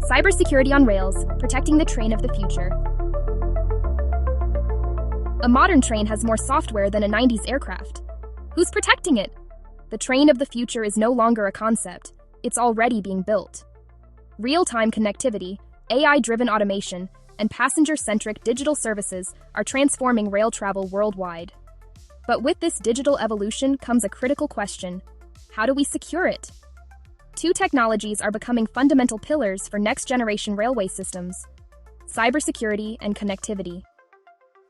Cybersecurity on rails, protecting the train of the future. A modern train has more software than a 90s aircraft. Who's protecting it? The train of the future is no longer a concept. It's already being built. Real-time connectivity, AI-driven automation, and passenger-centric digital services are transforming rail travel worldwide. But with this digital evolution comes a critical question: how do we secure it? Two technologies are becoming fundamental pillars for next-generation railway systems: cybersecurity and connectivity.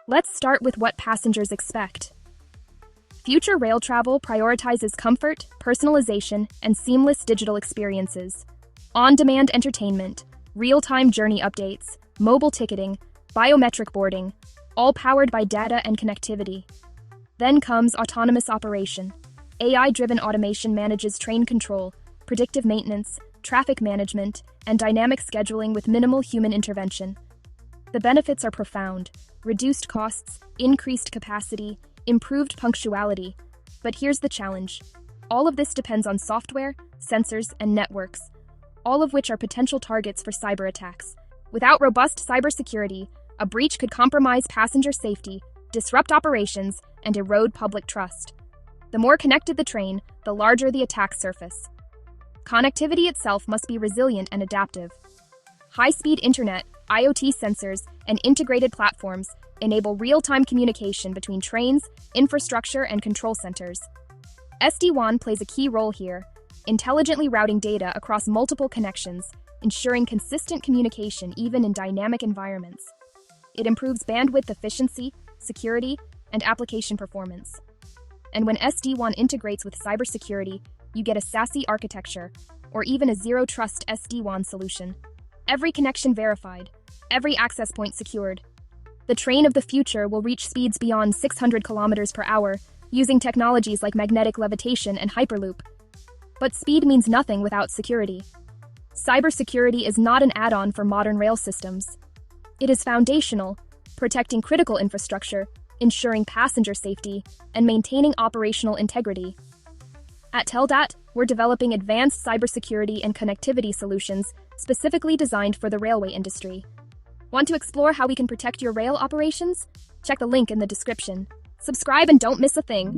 Let's start with what passengers expect. Future rail travel prioritizes comfort, personalization, and seamless digital experiences. On-demand entertainment, real-time journey updates, mobile ticketing, biometric boarding, all powered by data and connectivity. Then comes autonomous operation. AI-driven automation manages train control, predictive maintenance, traffic management, and dynamic scheduling with minimal human intervention. The benefits are profound: reduced costs, increased capacity, improved punctuality. But here's the challenge. All of this depends on software, sensors, and networks, all of which are potential targets for cyber attacks. Without robust cybersecurity, a breach could compromise passenger safety, disrupt operations, and erode public trust. The more connected the train, the larger the attack surface. Connectivity itself must be resilient and adaptive. High-speed internet, IoT sensors, and integrated platforms enable real-time communication between trains, infrastructure, and control centers. SD-WAN plays a key role here, intelligently routing data across multiple connections, ensuring consistent communication even in dynamic environments. It improves bandwidth efficiency, security, and application performance. And when SD-WAN integrates with cybersecurity, you get a SASE architecture, or even a zero-trust SD-WAN solution. Every connection verified, every access point secured. The train of the future will reach speeds beyond 600 kilometers per hour, using technologies like magnetic levitation and hyperloop. But speed means nothing without security. Cybersecurity is not an add-on for modern rail systems. It is foundational, protecting critical infrastructure, ensuring passenger safety, and maintaining operational integrity. At Teldat, we're developing advanced cybersecurity and connectivity solutions specifically designed for the railway industry. Want to explore how we can protect your rail operations? Check the link in the description. Subscribe and don't miss a thing.